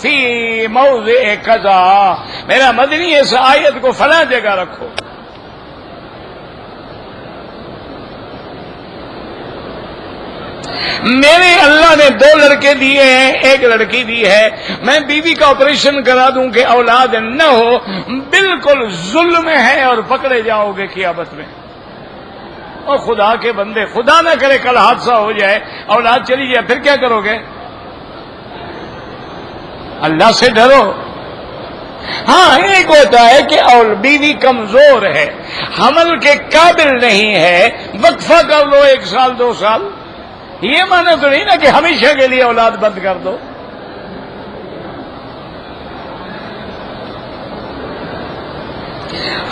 فی موضع کذا، میرا مدنی اس آیت کو فلاں جگہ رکھو. میرے اللہ نے 2 لڑکے دیے ہیں، 1 لڑکی دی ہے. میں بیوی کا آپریشن کرا دوں کہ اولاد نہ ہو، بالکل ظلم ہے اور پکڑے جاؤ گے قیامت میں. اور خدا کے بندے، خدا نہ کرے کل حادثہ ہو جائے اولاد چلی جائے، پھر کیا کرو گے؟ اللہ سے ڈرو. ہاں ایک ہوتا ہے کہ بیوی کمزور ہے، حمل کے قابل نہیں ہے، وقفہ کر لو 1 سال 2 سال. یہ مانا تو نہیں نا کہ ہمیشہ کے لیے اولاد بند کر دو.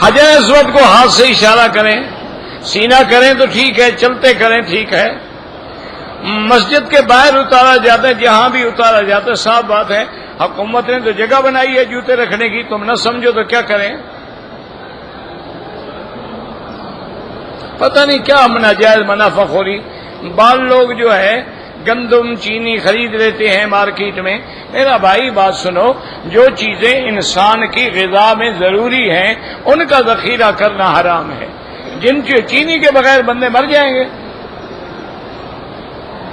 حجر اسود کو ہاتھ سے اشارہ کریں، سینہ کریں تو ٹھیک ہے، چلتے کریں ٹھیک ہے. مسجد کے باہر اتارا جاتا ہے، جہاں بھی اتارا جاتا ہے. صاف بات ہے حکومت نے تو جگہ بنائی ہے جوتے رکھنے کی، تم نہ سمجھو تو کیا کریں؟ پتہ نہیں کیا ناجائز منافع خوری. بعض لوگ جو ہے گندم چینی خرید لیتے ہیں مارکیٹ میں. میرا بھائی بات سنو، جو چیزیں انسان کی غذا میں ضروری ہیں ان کا ذخیرہ کرنا حرام ہے. جن چینی کے بغیر بندے مر جائیں گے.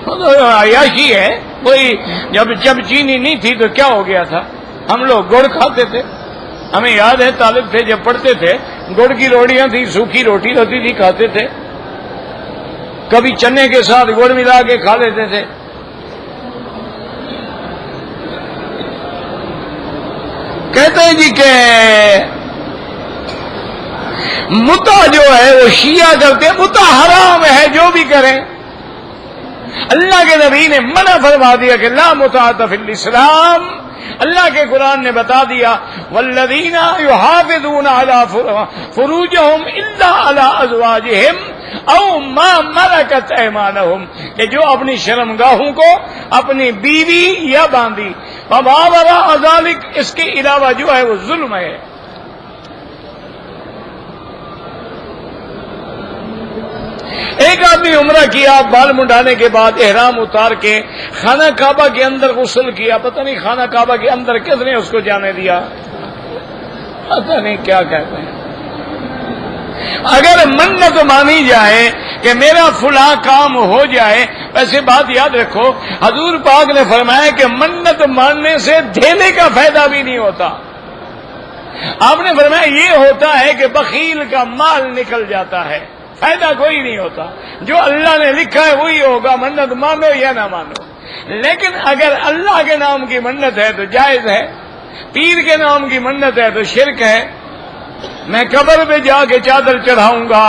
عیاشی ہے. کوئی جب چینی نہیں تھی تو کیا ہو گیا تھا؟ ہم لوگ گڑ کھاتے تھے. ہمیں یاد ہے طالب تھے جب پڑھتے تھے گڑ کی روٹیاں تھی، سوکھی روٹی ہوتی تھی، کھاتے تھے. کبھی چنے کے ساتھ گڑ ملا کے کھا لیتے تھے. کہتے ہیں جی کہ متع جو ہے وہ شیعہ کرتے ہیں، متع حرام ہے جو بھی کریں. اللہ کے نبی نے منع فرما دیا کہ لا متعۃ فی الاسلام. اللہ کے قرآن نے بتا دیا والذین یحافظون علی فروجہم الا علی ازواجہم او ما ملکت ایمانہم، کہ جو اپنی شرمگاہوں کو اپنی بیوی یا باندی، وما وراء ذلک، اس کے علاوہ جو ہے وہ ظلم ہے. ایک آدمی عمرہ کیا، بال منڈانے کے بعد احرام اتار کے خانہ کعبہ کے اندر غسل کیا. پتہ نہیں خانہ کعبہ کے اندر کس نے اس کو جانے دیا، پتہ نہیں کیا کہتے ہیں. اگر منت مانی جائے کہ میرا فلاں کام ہو جائے، ویسے بات یاد رکھو حضور پاک نے فرمایا کہ منت ماننے سے دھیلے کا فائدہ بھی نہیں ہوتا. آپ نے فرمایا یہ ہوتا ہے کہ بخیل کا مال نکل جاتا ہے، فائدہ کوئی نہیں ہوتا. جو اللہ نے لکھا ہے وہی ہوگا، منت مانو یا نہ مانو. لیکن اگر اللہ کے نام کی منت ہے تو جائز ہے، پیر کے نام کی منت ہے تو شرک ہے. میں قبر پہ جا کے چادر چڑھاؤں گا،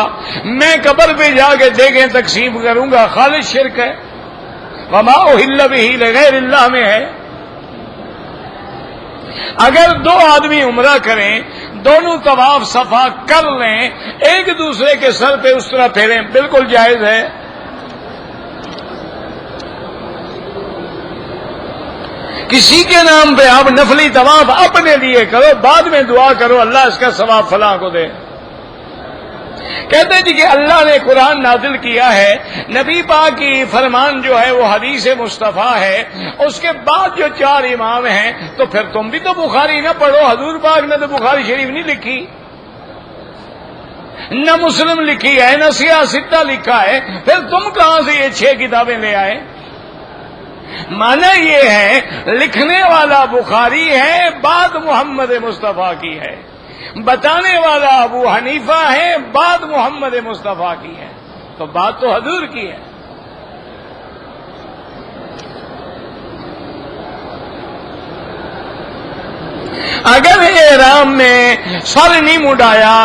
میں قبر پہ جا کے دیگیں تقسیم کروں گا، خالص شرک ہے. وما اہل بہ لغیر اللہ میں ہے. اگر دو آدمی عمرہ کریں، دونوں طواف صفا کر لیں، ایک دوسرے کے سر پہ اس طرح پھیریں، بالکل جائز ہے. کسی کے نام پہ آپ نفلی طواف اپنے لیے کرو، بعد میں دعا کرو اللہ اس کا ثواب فلاں کو دے. کہتے جی کہ اللہ نے قرآن نازل کیا ہے، نبی پاک کی فرمان جو ہے وہ حدیث مصطفیٰ ہے، اس کے بعد جو 4 امام ہیں، تو پھر تم بھی تو بخاری نہ پڑھو. حضور پاک نے تو بخاری شریف نہیں لکھی، نہ مسلم لکھی ہے، نہ سیاہ ستہ لکھا ہے، پھر تم کہاں سے یہ 6 کتابیں لے آئے؟ معنی یہ ہے لکھنے والا بخاری ہے، بات محمد مصطفیٰ کی ہے، بتانے والا ابو حنیفہ ہے، بات محمد مصطفیٰ کی ہے، تو بات تو حضور کی ہے. اگر احرام میں سر نہیں منڈایا،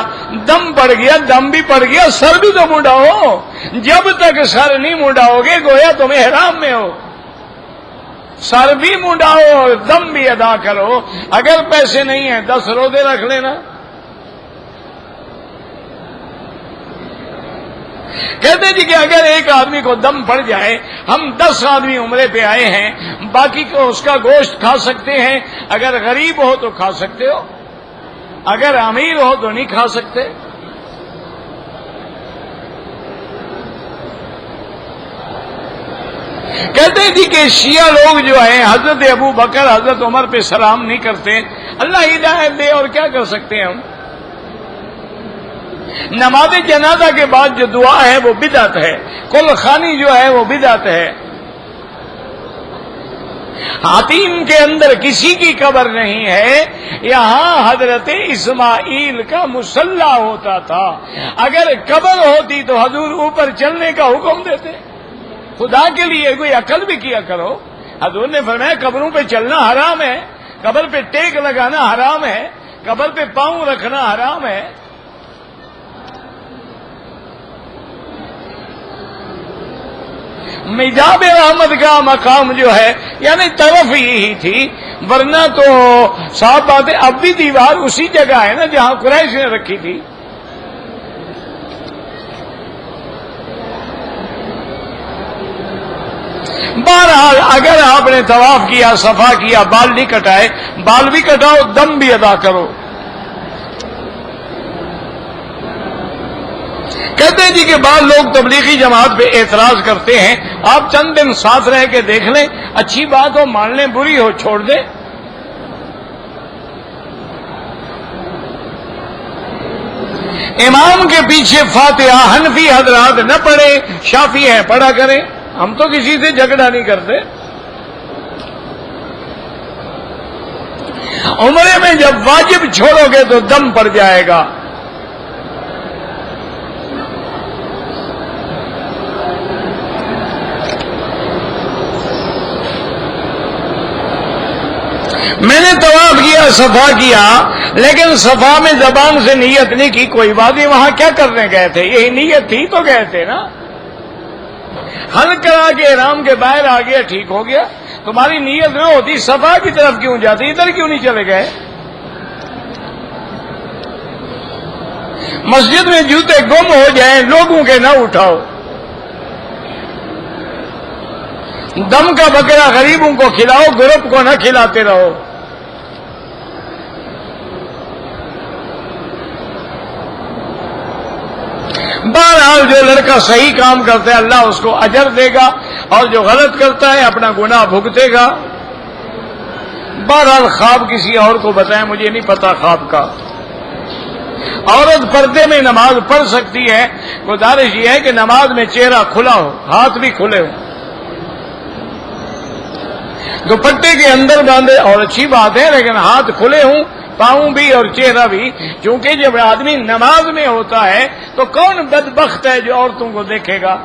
دم پڑ گیا، دم بھی پڑ گیا، سر بھی تو منڈاؤ. جب تک سر نہیں منڈاؤ گے گویا تم احرام میں ہو. سر بھی منڈاؤ اور دم بھی ادا کرو. اگر پیسے نہیں ہیں 10 روزے رکھ لینا. کہتے جی کہ اگر ایک آدمی کو دم پڑ جائے، ہم 10 آدمی عمرے پہ آئے ہیں، باقی کو اس کا گوشت کھا سکتے ہیں. اگر غریب ہو تو کھا سکتے ہو، اگر امیر ہو تو نہیں کھا سکتے. کہتے جی کہ شیعہ لوگ جو ہیں حضرت ابو بکر حضرت عمر پہ سلام نہیں کرتے. اللہ ہدایت دے، اور کیا کر سکتے ہیں ہم. نماز جنازہ کے بعد جو دعا ہے وہ بدعت ہے. کل خوانی جو ہے وہ بدعت ہے. حاتیم کے اندر کسی کی قبر نہیں ہے، یہاں حضرت اسماعیل کا مصلی ہوتا تھا. اگر قبر ہوتی تو حضور اوپر چلنے کا حکم دیتے. خدا کے لیے کوئی عقل بھی کیا کرو. حضور نے فرمایا قبروں پہ چلنا حرام ہے، قبر پہ ٹیک لگانا حرام ہے، قبر پہ پاؤں رکھنا حرام ہے. میجاب احمد کا مقام جو ہے یعنی طرف یہی تھی، ورنہ تو صاحب بات ہے اب بھی دیوار اسی جگہ ہے نا جہاں قریش نے رکھی تھی. بہرحال اگر آپ نے طواف کیا، صفا کیا، بال نہیں کٹائے، بال بھی کٹاؤ، دم بھی ادا کرو. کہتے ہیں جی کہ بعض لوگ تبلیغی جماعت پہ اعتراض کرتے ہیں. آپ چند دن ساتھ رہ کے دیکھ لیں، اچھی بات ہو مان لیں، بری ہو چھوڑ دیں. امام کے پیچھے فاتحہ حنفی حضرات نہ پڑھیں، شافعی ہے پڑھا کریں. ہم تو کسی سے جھگڑا نہیں کرتے. عمرے میں جب واجب چھوڑو گے تو دم پڑ جائے گا. میں نے طواف کیا، صفا کیا لیکن صفا میں زبان سے نیت نہیں کی، کوئی بات نہیں، وہاں کیا کرنے گئے تھے؟ یہی نیت تھی تو گئے تھے نا۔ حل کرا کے احرام کے باہر آ گیا، ٹھیک ہو گیا۔ تمہاری نیت نہ ہوتی صفا کی طرف کیوں جاتی؟ ادھر کیوں نہیں چلے گئے؟ مسجد میں جوتے گم ہو جائیں لوگوں کے نہ اٹھاؤ، دم کا بکرا غریبوں کو کھلاؤ، گروپ کو نہ کھلاتے رہو۔ بہرحال جو لڑکا صحیح کام کرتا ہے اللہ اس کو اجر دے گا، اور جو غلط کرتا ہے اپنا گناہ بھگتے گا۔ بہرحال خواب کسی اور کو بتائیں، مجھے نہیں پتا خواب کا۔ عورت پردے میں نماز پڑھ سکتی ہے، گزارش یہ ہے کہ نماز میں چہرہ کھلا ہو، ہاتھ بھی کھلے ہو، دوپٹے کے اندر باندھے اور اچھی بات ہے، لیکن ہاتھ کھلے ہوں، پاؤں بھی اور چہرہ بھی، کیونکہ جب آدمی نماز میں ہوتا ہے تو کون بدبخت ہے جو عورتوں کو دیکھے گا؟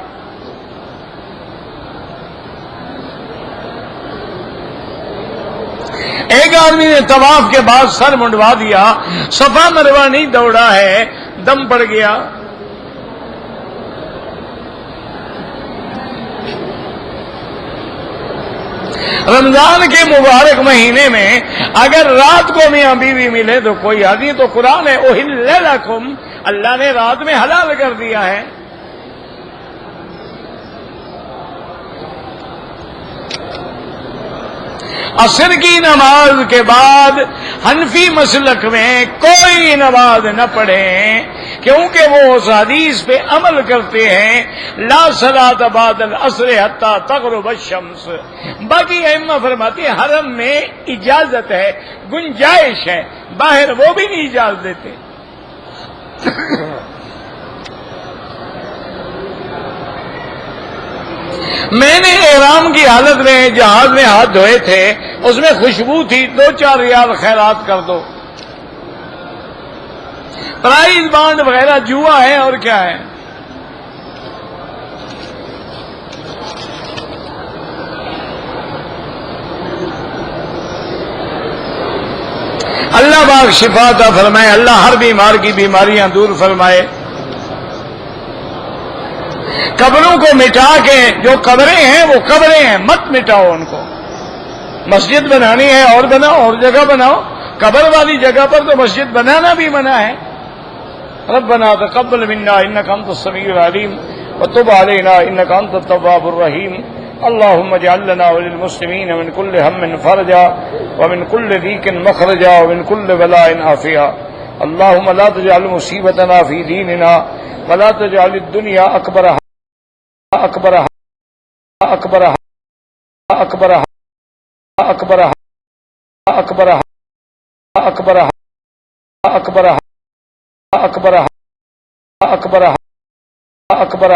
ایک آدمی نے طواف کے بعد سر منڈوا دیا، صفا مروہ نہیں دوڑا ہے، دم پڑ گیا۔ رمضان کے مبارک مہینے میں اگر رات کو میاں بیوی ملے تو کوئی آدمی، تو قرآن ہے احل لکم، اللہ نے رات میں حلال کر دیا ہے۔ عصر کی نماز کے بعد حنفی مسلک میں کوئی نماز نہ پڑھیں، کیونکہ وہ اس حدیث پہ عمل کرتے ہیں لا صلاۃ بعد العصر حتی تغرب الشمس۔ باقی ائمہ فرماتے ہیں حرم میں اجازت ہے، گنجائش ہے، باہر وہ بھی نہیں اجازت دیتے۔ میں نے احرام کی حالت میں جہاز میں ہاتھ دھوئے تھے، اس میں خوشبو تھی، 2-4 ریال خیرات کر دو۔ پرائز بانڈ وغیرہ جوا ہے اور کیا ہے۔ اللہ پاک شفا عطا فرمائے، اللہ ہر بیمار کی بیماریاں دور فرمائے۔ قبروں کو مٹا کے، جو قبریں ہیں وہ قبریں ہیں، مت مٹاؤ ان کو۔ مسجد بنانی ہے اور بناؤ، اور جگہ بناؤ، قبر والی جگہ پر تو مسجد بنانا بھی منع ہے۔ ربنا تقبل منا انك انت السميع العليم وتب علينا انك انت التواب الرحيم اللهم اجعل لنا وللمسلمين من كل هم فرجا ومن كل ضيق مخرجا ومن كل بلاء عافيا اللهم لا تجعل مصيبتنا في ديننا ولا تجعل الدنيا اكبر اكبر اكبر اكبر اكبر اكبر اكبر اكبر اکبر اکبر اکبر